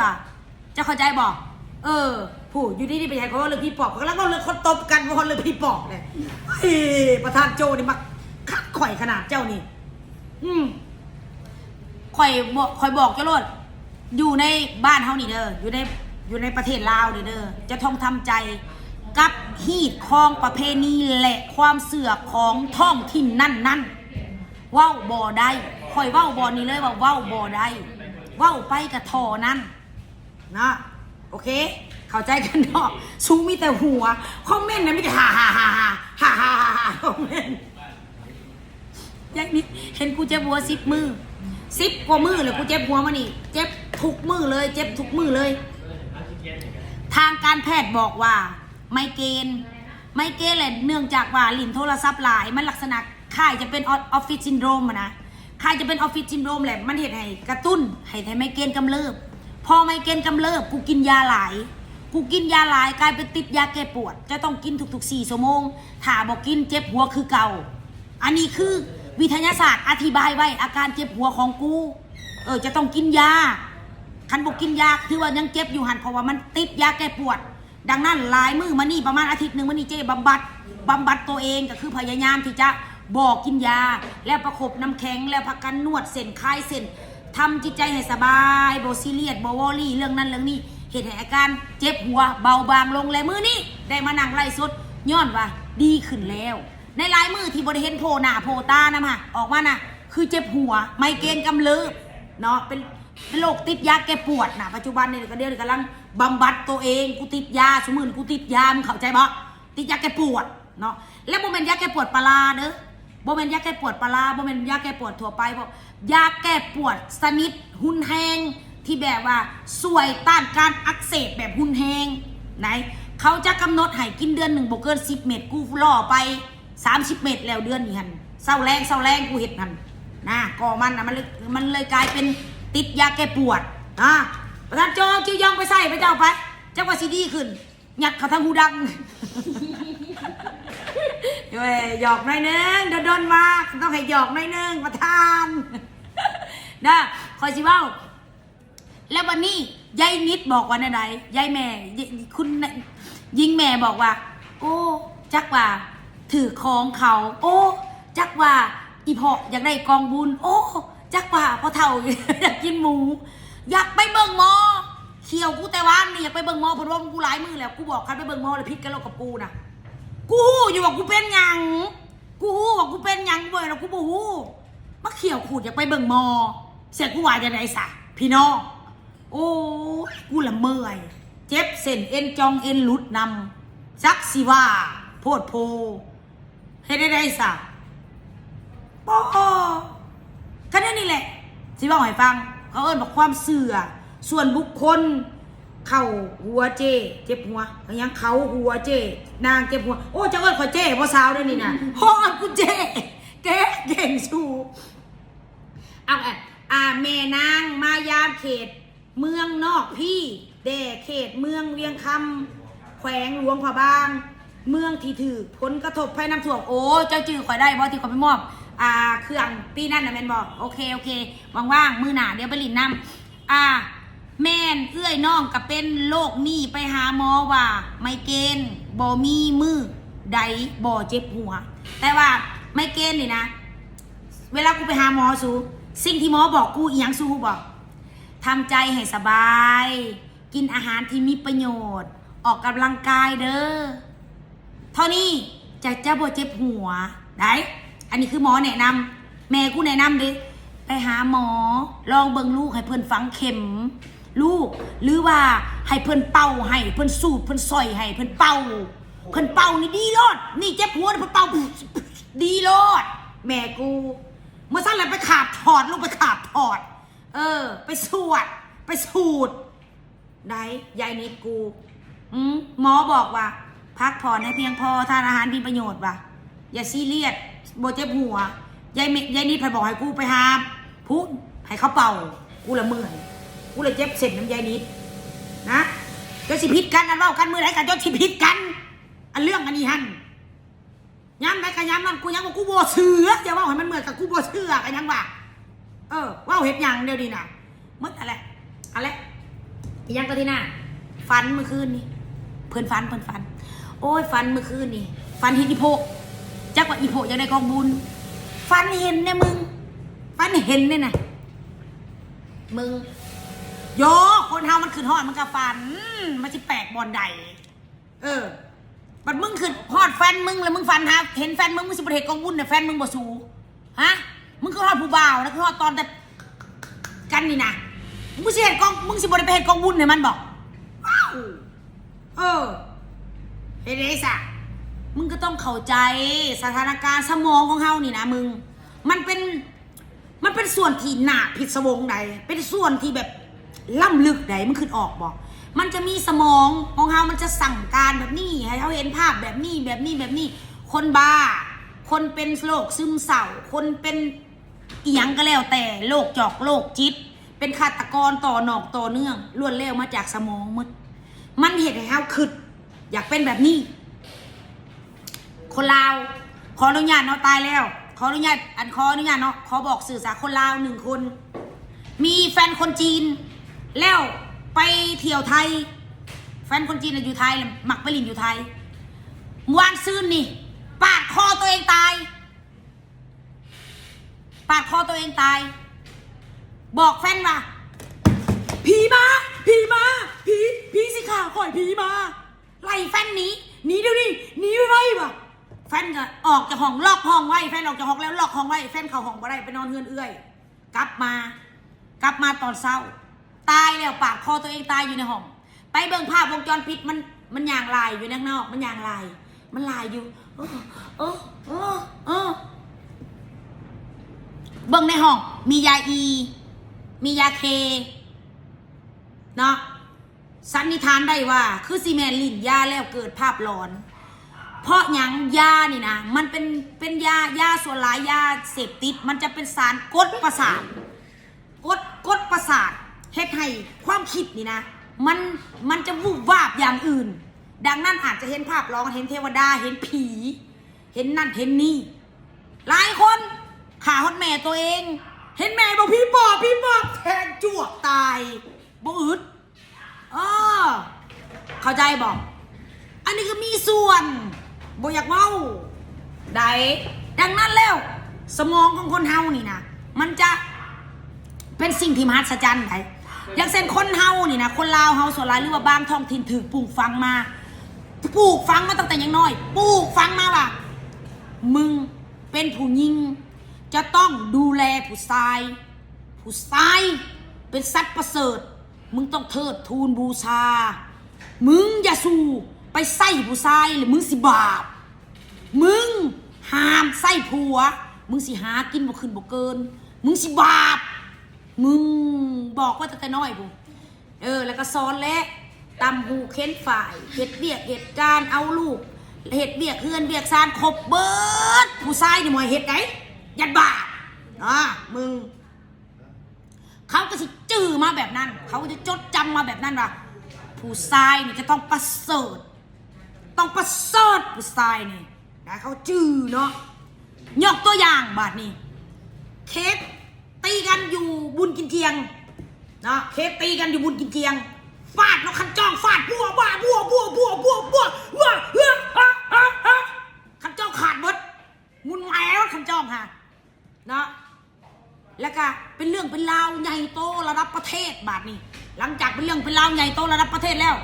จะเข้าใจบอกผู้อยู่ดีๆไปใหญ่เขาเรื่องพี่ปอบแล้วก็เรื่องคนตบกันเพราะเรื่องพี่ปอบเลยประธานโจนี่มักขัดข่อยขนาดเจ้านี่ข่อยบอกเจ้าโลดอยู่ในบ้านเฮานี่เด้ออยู่ในประเทศลาวนี่เด้อจะต้องทำใจกับฮีดคองประเพณีและความเสื่อของท้องถิ่นนั่นเว้าบ่ได้ข่อยเว้าบ่นี่เลยว่าเว้าบ่ได้เว้าไปกับทอนั้นนะโอเคเข้าใจกันเนาะซูมีแต่หัวคอมเมนต์นะไม่ได้ฮ่าคอมเมนต์ยังนี่เห็นกูเจ็บหัว10 มือ10 กว่ามือเลยกูเจ็บหัวมานี่เจ็บทุกมือเลยเจ็บทุกมือเลยทางการแพทย์บอกว่าไมเกรนแหละเนื่องจากว่าลิ้นโทรศัพท์หลายมันลักษณะคล้ายจะเป็นออฟฟิศซินโดรมนะคล้ายจะเป็นออฟฟิศซินโดรมแหละมันเห็นให้กระตุ้นให้ไมเกรนกำเริบพอไมเกรนกำเริบกูกินยาหลายกลายเป็นติดยาแก้ปวดจะต้องกินทุกๆ4 ชั่วโมงถ้าบอกกินเจ็บหัวคือเก่าอันนี้คือ วิทยาศาสตร์อธิบายไว้อาการเจ็บหัวของกูจะต้องกินยาคันบอกกินยาคือว่ายังเจ็บอยู่หันเพราะว่ามันติดยาแก้ปวดดังนั้นหลายมือมานี่ประมาณอาทิตย์หนึ่งมานี่เจ๊บำบัดตัวเองก็คือพยายามที่จะบอกกินยาแล้วประคบน้ำแข็งแล้วพักกันนวดเส้นคลายเส้นทำจิตใจให้สบายโบซีเรียสโบวอรี่เรื่องนั้นเรื่องนี้เหตุให้อาการเจ็บหัวเบาบางลงและมือนี้ได้มานั่งไล่สดย้อนว่าดีขึ้นแล้วในหลายมือที่บริเห็นโผล่หน้าโผล่ตานะมาออกมานะคือเจ็บหัวไมเกรนกำเริบเนาะเป็นโรคติดยาแก้ปวดนะปัจจุบันเนี่ยก็เดี๋ยวกำลังบำบัดตัวเองกูติดยาสมมุติกูติดยามึงเข้าใจบ่ติดยาแก้ปวดเนาะแล้วโมเมนยาแก้ปวดปลาเด้อโมเมนยาแก้ปวดปลาโมเมนยาแก้ปวดทั่วไปเพราะยาแก้ปวดสนิทหุ่นแหงที่แบบว่าสวยต้านการอักเสบแบบหุ่นแหงไหนเขาจะกำหนดให้กินเดือนหนึ่งบ่เกิน10 เม็ดกูล่อไป30 เม็ดแล้วเดือนนี้หันเศร้าแรงกูเห็ดหันนะก่อมันนะมันเลยกลายเป็นติดยาแก้ปวดประธานโจจิ้วยองไปใส่ไปเจ้าไปเจ้าว่าซีดีขึ้นหยัดเขาทั้งหูดังหยอกหน่อยนึงโดนมาต้องให้หยอกหน่อยนึงประธานนะคอยสิว่าแล้ววันนี้ยายนิดบอกว่าไหนยายแม่คุณยิงแม่บอกว่าโอ้จักว่าถือของเขาโอ้จักว่าอีพ่ออยากได้กองบุญโอ้จักว่าพ่อเฒ่าอยากกินหมูอยากไปเบิ่งหมอเขียวกูแต่ว่านี่อยากไปเบิ่งหมอเพราะว่ากูหลายมือแล้วกูบอกคันไปเบิ่งหมอเลยพิษกันแล้วกับกูนะกูฮู้อยู่ว่ากูเป็นหยังกูฮู้ว่ากูเป็นหยังเว้ยแล้วกูบ่ฮู้มาเขียวขูดอยากไปเบิ่งหมอเสร็จกูว่าจะไหนซะพี่น้องโอ้กูละเมื่อยเจ็บเส้นเอ็นจองเอ็นหลุดนำซักสิว่าโพดโพให้ได้ซะป้อก็นี่แหละสิว่าให้ฟังเขาเอิ้นบอกความเสื่อส่วนบุคคลเข่าหัวเจเจ็บหัวยังเขาหัวเจนางเจ็บหัวโอ้เจ้าเอิ้นขอเจเพราะสาวได้นี่นะฮอดกูเจเก่งชูเอาแม่นางมายามเขตเมืองนอกพี่แด่เขตเมืองเวียงคำแขวงหลวงพระบางเมืองที่ถือผลกระทบภัยน้ำท่วมโอ้เจ้าจื้อข่อยได้บ่ที่ข่อยไปมอบเครื่องปีนั่นนะแม่นบอกโอเคว่างๆมือหนาเดี๋ยวไปลินน้ำแม่นเอื้อยน้องก็เป็นโรคนี่ไปหาหมอว่าไมเกรนบ่มีมือใดบ่เจ็บหัวแต่ว่าไมเกรนนี่นะเวลากูไปหาหมอสูสิ่งที่หมอบอกกูอีหยังสูบอกทำใจให้สบายกินอาหารที่มีประโยชน์ออกกำลังกายเด้อเท่านี้จะบ่เจ็บหัวได้อันนี้คือหมอแนะนำแม่กูแนะนำดิไปหาหมอลองเบิ่งลูกให้เพิ่นฝังเข็มลูกหรือว่าให้เพิ่นเป่าให้เพิ่นสูดเพิ่นซอยให้เพิ่นเป่านี่ดีโลดนี่เจ็บหัวเพิ่นเป่าดีโลดแม่กูเมื่อสั้นแล้วไปขาบถอดลูกไปขาบถอดไปสวดไปสูดได้ยายนิดกูหมอบอกว่าพักผ่อนให้เพียงพอทานอาหารมีประโยชน์ว่ะอย่าซีเรียสโบเจ็บหัวยายนิดไปบอกให้กูไปหาพูดให้เขาเป่ากูละเมื่อยกูเลยเจ็บเสร็จน้ำยายนิดนะจะสิพิษกันอันเล่ากันมือไหนกันจะสิพิษกันอันเรื่องอันนี้ฮันย้ำไหนกันย้ำนั่นกูยังว่ากูโบเสืออย่าว่าให้มันเหมือนกับกูโบเสือกันยังว่าว่าเห็ดยังเดียวดีน่ะมึดอะไรยังก็ที่หน้าฟันเมื่อคืนนี่เพื่อนฟันโอ้ยฟันเมื่อคืนนี่ฟันเห็นอีโพจักว่าอีโพยังได้กองบุญฟันเห็นเนี่ยมึงฟันเห็นเนี่ยนะมึงโยคนเฮามันขึ้นฮอดมันก็ฟันมันจะแปลกบอลใดบัดมึงขึ้นฮอดแฟนมึงแล้วมึงฟันฮะเห็นแฟนมึงสิบประเทศกองบุญเนี่ยแฟนมึงบ่สูฮะมึงคือฮอดผู้บ่าวนะคือฮอดตอนแต่กันนี่นะมึงสิเห็นกองมึงสิบริเวณกองบุญเนี่ยมันบอกว้าวเฮ้ยเดซ่ามึงก็ต้องเข้าใจสถานการณ์สมองของเฮานี่นะมึงมันเป็นส่วนที่หนาผิดสวงใดเป็นส่วนที่แบบล่ำลึกใดมันขึ้นออกบอกมันจะมีสมองของเฮามันจะสั่งการแบบนี้ให้เขาเห็นภาพแบบนี้คนบ้าคนเป็นโรคซึมเศร้าคนเป็นอีหยังก็แล้วแต่โรคจอกโรคจิตเป็นฆาตกรต่อหนอกต่อเนื่องล้วนเล้วมาจากสมองมันเหตุให้เฮาคิดอยากเป็นแบบนี้คนลาวขออนุญาตเนาะตายแล้ว ขออนุญาตเนาะขอบอกสื่อสารคนลาว1 คน มีแฟนคนจีน แล้วไปเที่ยวไทย แฟนคนจีนอยู่ไทยหมักไปลินอยู่ไทยวานซื่นนี่ปาดคอตัวเองตายบอกแฟนว่าผีมาผีสิข่าวข่อยผีมาไล่แฟนหนีเดี๋ยวนี้หนีไว้ว่ะแฟนก็ออกจากห้องล็อกห้องไว้แฟนออกจากห้องแล้วล็อกห้องไว้แฟนเข้าห้องบ่ได้ไปนอนเฮือนเอื้อยกลับมาตอนเช้าตายแล้วปาดคอตัวเองตายอยู่ในห้องไปเบิ่งภาพวงจรปิดมันย่างลายอยู่ข้างนอกมันย่างลายมันลายอยู่เบิ่งในห้องมียาอีมียาเคเนาะสันนิษฐานได้ว่าคือซีเมนลิ่นยาแล้วเกิดภาพหลอนเพราะหยังยานี่นะมันเป็นยาส่วนหลายยาเสพติดมันจะเป็นสารกดประสาทกดประสาทเฮ็ดให้ความคิดนี่นะมันจะวูบวาบอย่างอื่นดังนั้นอาจจะเห็นภาพหลอนเห็นเทวดาเห็นผีเห็นนั่นเห็นนี่หลายคนขาฮอดแม่ตัวเองเห็นแม่บอกพี่ปอบแทงจวกตายบ่อึดเข้าใจบอกอันนี้ก็มีส่วนบ่อยากเว้าได้ดังนั้นแล้วสมองของคนเฮานี่นะมันจะเป็นสิ่งที่มหัศจรรย์ได้อย่างเช่นคนเฮานี่นะคนลาวเฮาส่วนหลายหรือว่าบางท้องถิ่นถูกปลูกฝังมาตั้งแต่ยังน้อยปลูกฝังมาว่ามึงเป็นผู้หญิงจะต้องดูแลผู้ชายเป็นสัตว์ประเสริฐมึงต้องเทิดทูนบูชามึงอย่าสู้ไปใส่ผู้ชายหรือมึงสิบาปมึงห้ามใส่ผัวมึงสิหากินบ่ขึ้นบ่เกินมึงสิบาปมึงบอกว่าตั้งแต่น้อยปุ๊แล้วก็สอนและตำหูเค้นฝ่ายเหตุเบียกเหตุการณ์เอาลูกเหตุเบียกเฮือนเบียกซานครบเบิดผู้ชายนี่หมวยเหตุไหนยันบาปมึงเขาก็สิจื้อมาแบบนั้นเขาก็จะจดจำมาแบบนั้นว่าผู้ชายนี่จะต้องประเสริฐผู้ชายนี่นะเขาจื้อเนาะยกตัวอย่างบาดนี้เคสตีกันอยู่บุญกินเทียงนะเคสตีกันอยู่บุญกินเทียงฟาดนกขันจ้องฟาดบัวขันจ้องขาดหมดมุนแหวขันจ้องค่ะเนาะแล้วก็เป็นเรื่องเป็นราวใหญ่โตระดับประเทศบาดนี้หลังจากเป็นเรื่องเป็นราวใหญ่โตระดับประเทศแล้ว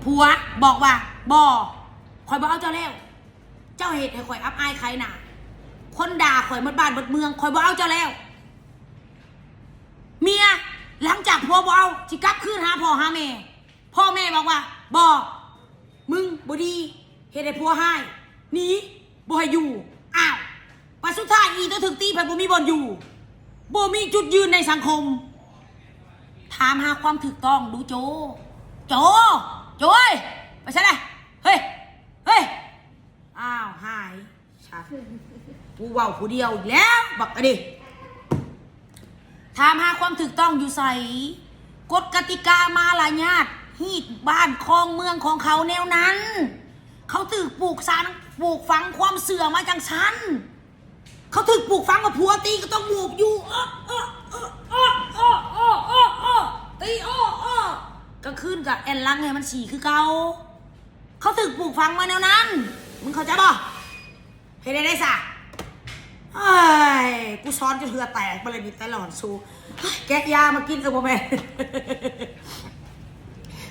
ผัวบอกว่าคอยบอกเอาเจ้าแล้วเจ้าเหตุให้คอยอับอายใครน่ะคนด่าคอยหมดบ้านหมดเมืองคอยบอกเอาเจ้าแล้วเมียหลังจากผัวบอกเอาสิกลับคืนหาพ่อหาแม่พ่อแม่บอกว่ามึงบ่ดีเหตุให้ผัวให้หนีบ่ให้อยู่อ้าวปัจสุดท้ายอีตัวถึงตีไปบ่มีบ่อนอยู่บ่มีจุดยืนในสังคมถามหาความถูกต้องดูโจยไปใช่ไหมเฮ้ยอ้าวหายชัดกูเว้าผู้เดียวอีกแล้วบักอะดิถามหาความถูกต้องอยู่ใส่กฎกติกามาลายาดฮีดบ้านคลองเมืองของเขาแนวนั้นเขาถูกปลูกฝังความเสื่อมาจังชั้นเขาถูกปลูกฝังว่าผัวตีก็ต้องหมูบอยู่ตีกลางคืนกับแอนลังไงมันฉี่คือเกาเขาถูกปลูกฝังมาแนวนั้นมึงเข้าใจป่ะเฮ้ยได้สะกูซ้อนจนเหือแตกไปเลยนี่แต่หลอนซูแกะยามากินพ่อแม่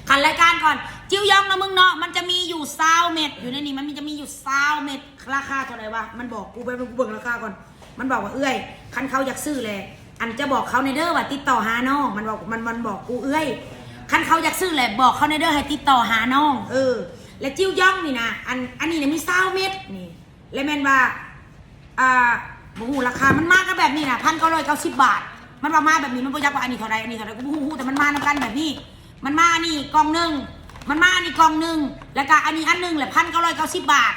ขันรายการก่อนจิ้วยองนะมึงเนาะมันจะมีอยู่20 เม็ดอยู่ในนี้มันจะมีอยู่20 เม็ดราคาเท่าไหร่วะมันบอกกูไปกูเบิ่งราคาก่อนมันบอกว่าเอ้ยคันเขาอยากซื้อแหละอันจะบอกเขาในเด้อว่าติดต่อหาน้องมันบอกกูเอ้ยคันเขาอยากซื้อแหละบอกเขาในเด้อให้ติดต่อหาน้องและจิ้วยองนี่นะอันนี้เนี่ยมี20 เม็ดนี่และแม่นว่าบูฮูราคามันมากกันแบบนี้นะ1,990 บาทมันมาแบบนี้มันบ่ยักว่าอันนี้เท่าไรกูบูฮูแต่มันมาทำกันแบบนี้มันมานี่กล่องหนึ่งมันมานี่กล่องหนึ่งแล้วก็อันนี้อันหนึ่งแหละ1,990 บาท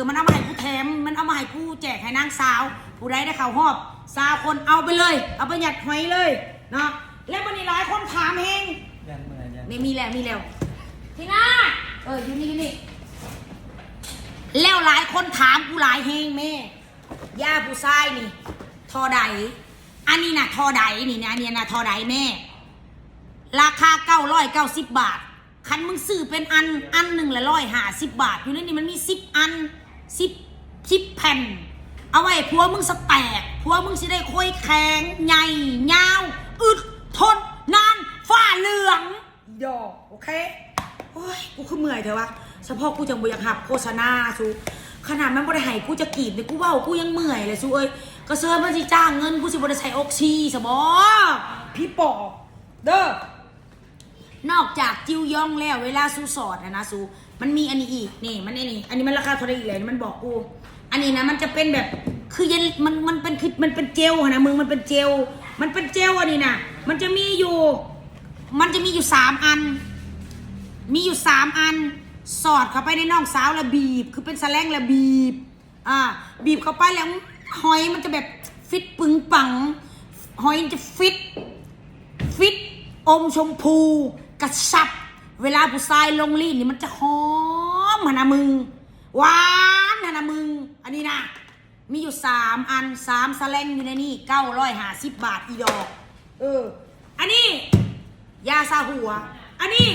มันเอามาให้กูแถมมันเอามาให้กูแจกให้นางสาวผู้ใดได้ข่าวหอบ20 คนเอาไปเลยเอาไปหยัดหอยเลยเนาะแล้ววันนี้หลายคนถามเองไม่มีแล้วที่น่าอยู่นี่แล้วหลายคนถามกูหลายเฮงแม่ ยาผู้ชายนี่ทอใดอันนี้นะทอใดนี่นะเนี่ยนะทอใดแม่ราคา990 บาทคันมึงซื้อเป็นอันหนึ่งละ150 บาทอยู่ในนี้มันมี10 อัน10แผ่นเอาไว้ผัวมึงสแตกผัวมึงสิได้ค่อยแข็งใหญ่ยาวอึดทนนานฝ้าเหลืองดอกโอเคโอ้ยกูคือเมื่อยเถอะวะเฉพาะกูจังบ่อยากหับโฆษณาสูขนาดมันบ่ได้ให้กูจะกรีดเลยกูเว้ากูยังเมื่อยเลยสูเอ้ยก็เซิร์ฟมันสิจ้างเงินกูสิบ่ได้ใช้ออกซีซะบ่พี่ปอบเด้อนอกจากจิ้วยองแล้วเวลาสูสอดนะสูมันมีอันนี้อีกนี่มันอันนี้มันราคาเท่าไหร่อีกเลยมันบอกกูอันนี้นะมันจะเป็นแบบคือเย็นมันเป็นคือมันเป็นเจลนะมึงมันเป็นเจลอันนี้นะมันจะมีอยู่3 อันมีอยู่3 อันสอดเข้าไปในน่องสาวแล้วบีบคือเป็นแสลงแล้วบีบบีบเข้าไปแล้วหอยมันจะแบบฟิตปึงปังหอยจะฟิตอมชมพูกระชับเวลาผู้ชายลงลิ้นนี่มันจะหอมนะมึงหวานนะมึงอันนี้นะมีอยู่3 อัน3 แสลงอยู่ในนี่950 บาทอีดอกอันนี้ยาซาหัวอันนี้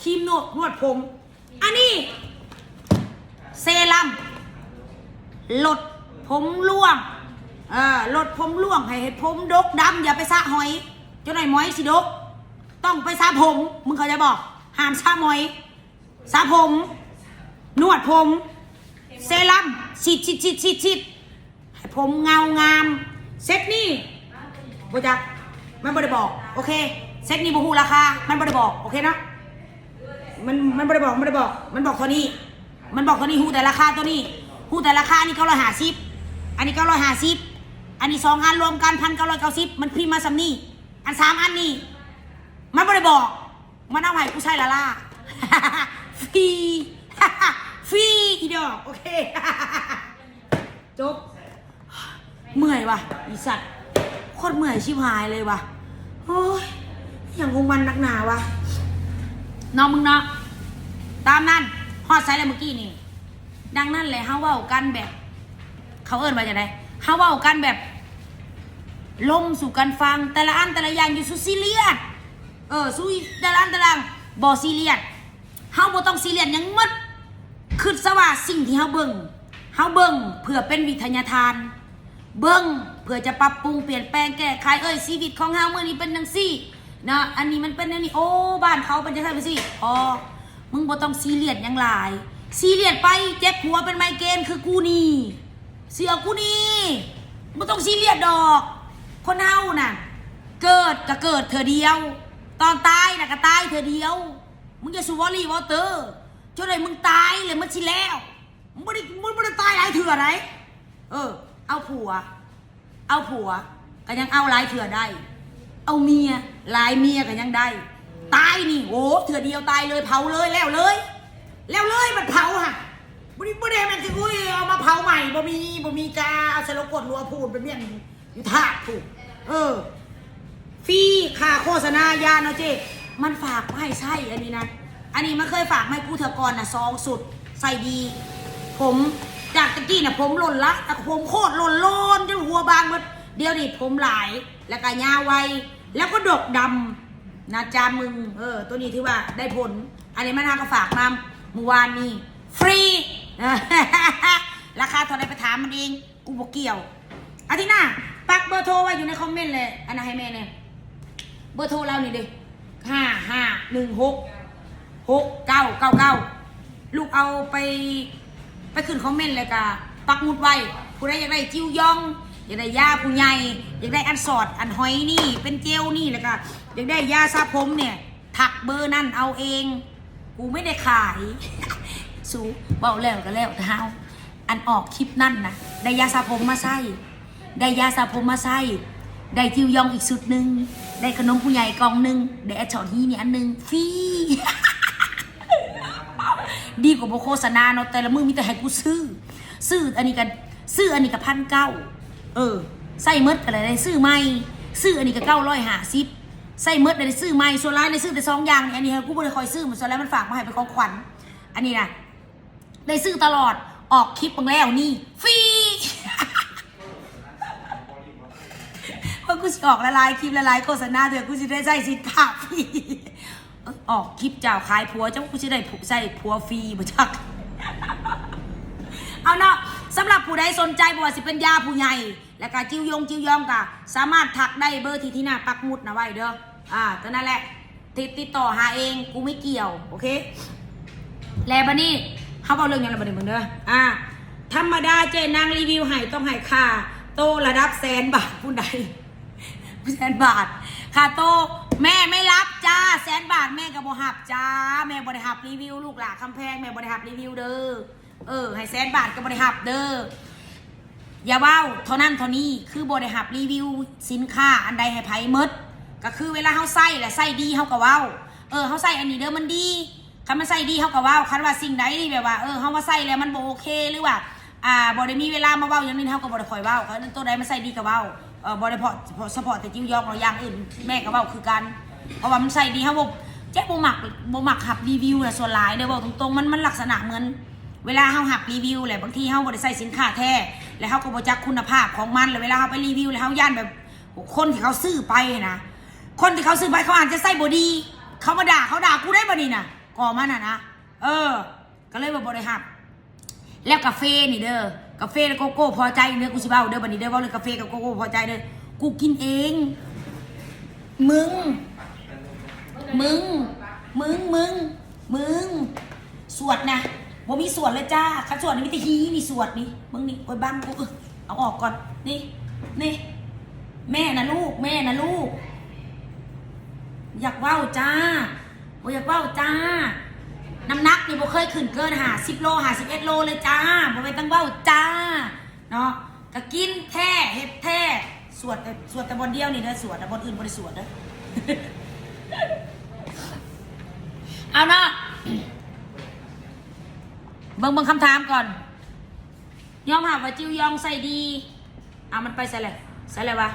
ครีมนวดผมอันนี้เซรั่มลดผมร่วงลดผมร่วงให้ผมดกดำอย่าไปสระหอยเจ้าหน่อยหมอยสิดกต้องไปสระผมมึงเขาจะบอกห้ามสระหมอยสระผมนวดผมเซรั่มฉีดให้ผมเงางามเซตนี่บ่จักมันบ่ได้บอกโอเคเซตนี่บ่ฮู้ราคามันบ่ได้บอกโอเคเนาะมันบ่ได้บอกมันบอกเท่านี้ฮู้แต่ราคาตัวนี้ฮู้แต่ราคาอันนี้950อันนี้950อันนี้2 อันรวมกัน1,990มันพิมพ์มาซ้ำนี่อัน3 อันนี่มันบ่ได้บอกมันเอาให้กูใช้ละล่า ฟรีอีดอกโอเค จบเมื่อยว่ะอีสัตว์โคตรเมื่อยชิบหายเลยว่ะโอ้ยอย่างคงมันนักหนาวะน้องมึงเนาะตามนั้นฮอดไซส์เลยเมื่อกี้นี่ดังนั้นเลยเฮาเว้ากันแบบเขาเอิ้นว่าจังได๋เฮาเว้ากันแบบลมสู่กันฟังแต่ละอันแต่ละอย่างอยู่สุซีเรียสสู้แต่ละอันแต่ละบ่ซีเรียสเฮาบ่ต้องซีเรียสหยังหมดคือซะว่าสิ่งที่เฮาเบิ่งเพื่อเป็นวิทยาทานเบิ่งเพื่อจะปรับปรุงเปลี่ยนแปลงแก้ไขชีวิตของเฮามื้อนี้เป็นจังซี่นะอันนี้มันเป็นอันนี้โอ้บ้านเขาเป็นจังซั่นจังซี่มึงบ่ต้องซีเรียสหยังหลายซีเรียสไปเจ็บหัวเป็นไมเกรนคือกูนี่เสือกูนี่บ่ต้องซีเรียสดอกคนเฮาน่ะเกิดก็เกิดเธอเดียวตอนตายน่ะก็ตายเธอเดียวมึงอย่าสูวอรี่วอเตอร์จนไหนมึงตายเลยมันสิแล้วมึงไม่ได้ตายหลายเถื่อไหนเอาผัวก็ยังเอาหลายเถื่อได้เอาเมียหลายเมียก็ยังได้ตายนี่โอ้เถื่อเดียวตายเลยเผาเลยแล้วเลยมันเผาฮะบ่ได้มันสิอุ้ยเอามาเผาใหม่บ่มีกาเอาใส่โลกดรัวพูดเป็นเมี่ยงอยู่ท่าถูกฟรีค่าโฆษณายาเนาะเจ๊มันฝากมาให้ใช่อันนี้นะอันนี้มันเคยฝากมาให้กูเถอะก่อนนะ2 สุดใส่ดีผมจากตะกี้น่ะผมหล่นละแต่ผมโคตรหล่นจนหัวบางหมดเดี๋ยวนี้ผมหลายแล้วก็ยาวไวแล้วก็ดกดำนะจ๊ะมึงตัวนี้ถือว่าได้ผลอันนี้มันก็ฝากมาเมื่อวานนี้ฟรี ราคาเท่าไหร่ไปถามมันเองกูบอกเกี่ยวอาทิตย์หน้าปักเบอร์โทรไว้อยู่ในคอมเมนต์เลยอันนั้นให้แม่เนี่ยเบอร์โทรเรานี่ดิ55166999ลูกเอาไปขึ้นคอมเมนต์เลยกะปักหมุดไว้ผู้ใดอยากได้จิ้วยองอยากได้ยาผู้ใหญ่อยากได้อันสอดอันหอยนี่เป็นเจลนี่แล้วก็อยากได้ยาสระผมเนี่ยถักเบอร์นั่นเอาเองกูไม่ได้ขายสูเบาแล้วก็แล้วแต่เฮาอันออกคลิปนั่นนะได้ยาสระผมมาใส่ได้จิ้วยองอีกสุดหนึ่งได้ขนมผู้ใหญ่กล่องหนึ่งได้แอดช็อตฮีนี่อันหนึ่งฟรี ดีกว่าโบโฆษณาเนาะแต่ละมือมีแต่ให้กูซื้ออันนี้กัน1,900ใส่เมดอะไรได้ซื้อไม่ซื้ออันนี้ก็950ใส่เมดได้ซื้อไม่ส่วนร้านได้ซื้อแต่2 อย่างนี่อันนี้กูไม่ได้คอยซื้อมันส่วนร้านมันฝากมาให้เป็นของขวัญอันนี้นะได้ซื้อตลอดออกคลิปบางแล้วนี่ฟรี กูสิออกละลายคลิปละลายโฆษณาเถอะกูสิได้ใส่สินค้าฟรีออกคลิปเจ้าขายผัวเจ้ากูสิได้ใส่ผัวฟรีบ่จักเอาเนาะสำหรับผู้ใดสนใจบ่ว่าสิเป็นยาผู้ใหญ่แล้วก็จิ้วยองก็สามารถทักได้เบอร์ที่หน้าปักหมุดนะไว้เด้อตอนนั้นแหละติดต่อหาเองกูไม่เกี่ยวโอเคแล้วบัดนี้เขาเอาเรื่องยังไงบัดนี้มึงเด้อธรรมดาเจนางรีวิวให้ต้องให้ค่าโตระดับ100,000 บาทผู้ใด100,000 บาทค่าโตแม่ไม่รับจ้า100,000 บาทแม่ก็บ่หับจ้าแม่บ่ได้หับรีวิวลูกหล่ะคำแพงแม่บ่ได้หับรีวิวเด้อให้100,000 บาทก็บ่ได้หับเด้ออย่าเว้าเท่านั้นเท่านี้คือบ่ได้หับรีวิวสินค้าอันใดให้ไผหมดก็คือเวลาเฮาใส่แหละใส่ดีเฮาก็เว้าเฮาใส่อันนี้เด้อมันดีคันมันใส่ดีเฮาก็เว้าคันว่าสิ่งใดที่แบบว่าเฮามาใส่แล้วมันบ่โอเคหรือว่าบ่ได้มีเวลามาเว้าอย่างนี้เฮาก็บ่ได้ค่อยเว้าคันตัวใดมันใส่ดีก็เว้าบ่ได้เพาะเฉพาะแต่จิ้วยองหรอกอย่างอื่นแม่ก็เว้าคือกันเพราะว่ามันใส่ดีเฮาบ่มักหับรีวิวน่ะส่วนหลายเด้อเว้าตรงๆมันลักษณะเหมือนเวลาเฮาหับรีวิวแหละบางทีเฮาบ่ได้ใส่สินค้าแท้แล้วเฮาก็บ่จักคุณภาพของมันแล้วเวลาเฮาไปรีวิวแล้วเฮาย่านแบบคนที่เขาซื้อไปนะคนที่เขาซื้อไปเขาอาจจะใส่บ่ดีเขามาด่ากูได้บ่นี่น่ะก่อมันน่ะนะก็เลยบ่ได้หับแล้วกาแฟนี่เด้อกาแฟโกโก้พอใจเด้อกูสิเว้าเด้อบัดนี้เด้อเว้าเรื่องกาแฟกับโกโก้พอใจเด้อกูกินเองมึงสวดนะบ่มีสวดเลยจ้าคันสวดนี่มีแต่ฮีนี่สวดนี่มึงนี่โอ้ยบังกูเอาออกก่อนนี่แม่นะลูกอยากเว้าจ้าบ่อยากเว้าจ้าน้ำหนักนี่บ่เคยขึ้นเกิน50 โล51 โลเลยจ้าบ่ไปตั้งเว้าจ้าเนาะก็กินแท้เฮ็ดแท้สวดแต่บนเดียวนี่เด้อสวดแต่บนอื่นบ่ได้สวดเด้อ เอาเนาะเบิ่งคำถามก่อนยอมหาว่าจิ้วยองใส่ดีมันไปใส่เลยวะ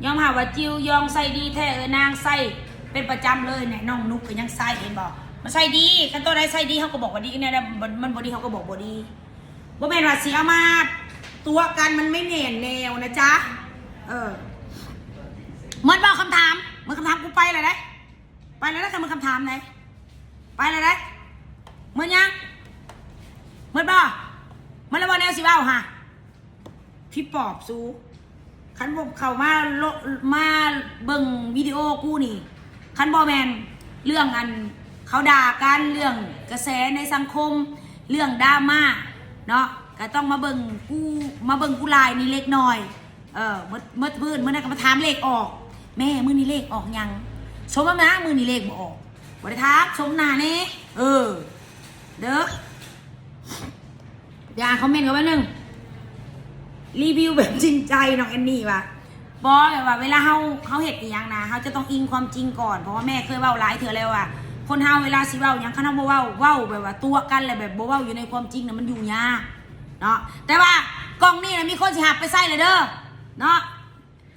ยอมหาว่าจิ้วยองใส่ดีแท้นางใส่เป็นประจำเลยเนี่ยน้องนุกก็ยังใส่เห็นบอกมันใส่ดีคันตัวใดใส่ดีเขาก็บอกว่าดีเนี่ยมันบ่ดีเขาก็บอกบ่ดีบ่แม่นว่าสิเอามาตัวกันมันไม่แน่นแนวนะจ๊ะมันบอกคำถามกูไปเลยได้ไปเลยได้คำถามไหนไปเลยได้มันยังมันบอกมันแล้ววันนี้สิว่าฮะพี่ปอบซูคันบอกเขามาเบิ่งวิดีโอกูนี่คันบอแมนเรื่องอันเขาด่ากันเรื่องกระแสในสังคมเรื่องดราม่าเนาะก็ต้องมาเบิ่งกูลายนี่เล็กน้อยเมื่อพื้นเมื่อนั้นก็มาถามเลขออกแม่มือนี่เลขออกยังชมนะมือนี่เลขบ่ออกบ่ได้ทักชมหน้าเน่เด้ออย่าคอมเมนต์กันไว้นึงรีวิวแบบจริงใจน้องแอนนี่ว่ะบอกแบบว่าเวลาเขาเห็ดอย่างนะเขาจะต้องอิงความจริงก่อนเพราะว่าแม่เคยเว้าหลายเถื่อแล้วว่าคนเฮาเวลาสิเว้าอย่างเขาบ่เว้าแบบว่าตัวกันเลยแบบบ่เว้าอยู่ในความจริงนะมันอยู่ยากเนาะแต่ว่ากล้องนี่นะมีคนสิหับไปใส่เลยเด้อเนาะ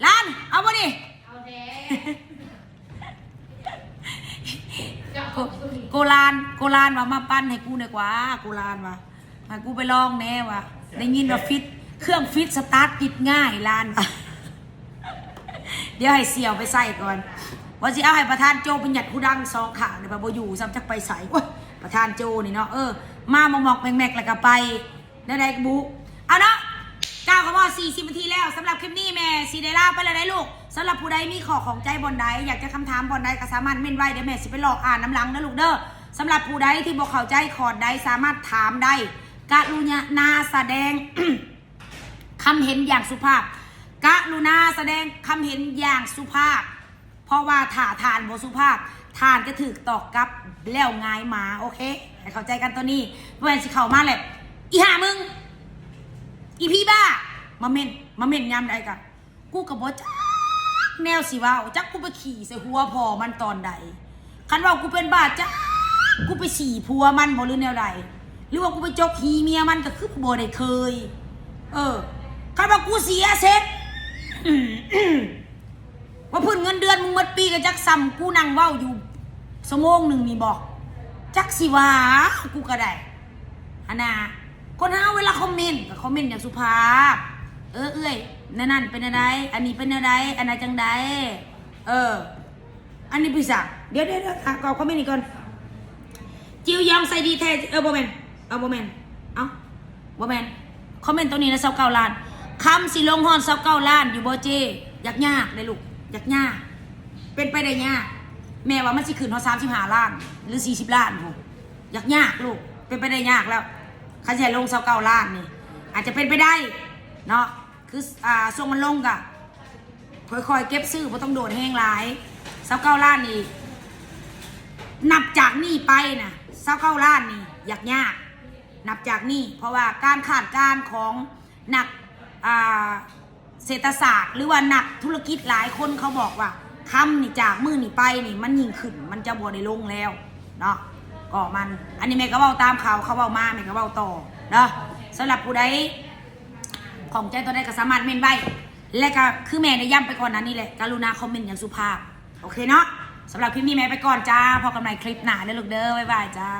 ร้านเอาบ่ดิเอาแท้โกลานว่ามาปั้นให้กูหน่อยกว่าโกลานว่าให้กูไปลองแน่ว่ะได้ยินว่าฟิตเครื่องฟิตสตาร์ทติดง่ายลานว่ะเดี๋ยวให้เสี่ยวไปใส่ก่อนว่าสิเอาให้ประธานโจเป็นหยัดผู้ดัง2 ขาเนี่ยบ่อยู่ซ้ำจักไปใส่ประธานโจนี่เนาะมาหมอกแมกแล้วก็ไปได้บุเอาเนาะก้าวเข้ามา40 นาทีแล้วสำหรับคลิปนี้แม่สีได้ลาไปแล้วได้ลูกสำหรับผู้ใดมีของใจบนใดอยากจะคำถามบนใดก็สามารถเม่นไว้เดี๋ยวแม่สิไปหลอกอ่านน้ำหลังนะลูกเด้อสำหรับผู้ใดที่บอกเข้าใจขอดใดสามารถถามได้กรุณาแสดง คำเห็นอย่างสุภาพกรุณาแสดงคำเห็นอย่างสุภาพเพราะว่าถ้าทานบ่สุภาพทานจะถือตอกกับแล้วงายหมาโอเคให้เข้าใจกันตัวนี้เพื่อนสิเข้ามาแหละอีห่ามึงอีพี่บ้ามาเม่นยำใดกันกูกับบ่จักแนวสิว่าจักกูไปขี่ใส่หัวพอมันตอนใดคันว่ากูเป็นบ้าจักกูไปฉี่ผัวมันบ่หรือแนวใดหรือว่ากูไปจกหีเมียมันก็คือบ่ได้เคยคันว่ากูเสียเซ็ตว่าพื้นเงินเดือนมึงหมดปีก็จักซ้ำกูนั่งเว้าอยู่ชั่วโมงหนึ่งนี่บอกจักสิว่ากูก็ได้อันน่ะคนเฮาเวลาคอมเมนต์ก็คอมเมนต์อย่างสุภาพเอ้ย นั่นเป็นอะไรอันนี้เป็นอะไรอันไหนจังใดอันนี้พี่สักเดี๋ยวก่อนคอมเมนต์อีกก่อนจิวยองใส่ดีแท้โบแมนโบแมนโบแมนคอมเมนต์ตัวนี้นะ29 ล้านคำสิลงฮอน29 ล้านอยู่โบเจยากเลยลูกยากเป็นไปได้ยากแม่ว่ามันสิขึ้นฮอ35 ล้านหรือ40 ล้านผมยากลูกเป็นไปได้ยากแล้วคันใช้ลง29 ล้านนี่อาจจะเป็นไปได้เนาะคือช่วงมันลงกะค่อยๆเก็บซื้อเพราะต้องโดดแห้งหลาย29 ล้านนี่นับจากนี่ไปนะ29 ล้านนี่ยากนับจากนี่เพราะว่าการคาดการณ์ของนักเศรษฐศาสตร์หรือว่านักธุรกิจหลายคนเขาบอกว่าคำนี่จากมือนี่ไปนี่มันยิ่งขึ้นมันจะบ่ได้ลงแล้วเนาะก็มันอันนี้แม่ก็เว้าตามเขาเว้ามาแม่ก็เว้าต่อเนาะสำหรับผู้ใดของใจตัวใดก็สามารถเมนไว้และก็คือแม่ได้ย้ำไปก่อนนั้นนี่แหละกรุณาคอมเมนต์อย่างสุภาพโอเคเนาะสำหรับคลิปนี้แม่ไปก่อนจ้าพอกันใหม่คลิปหน้าเด้อลูกเด้อบ๊ายบายจ้า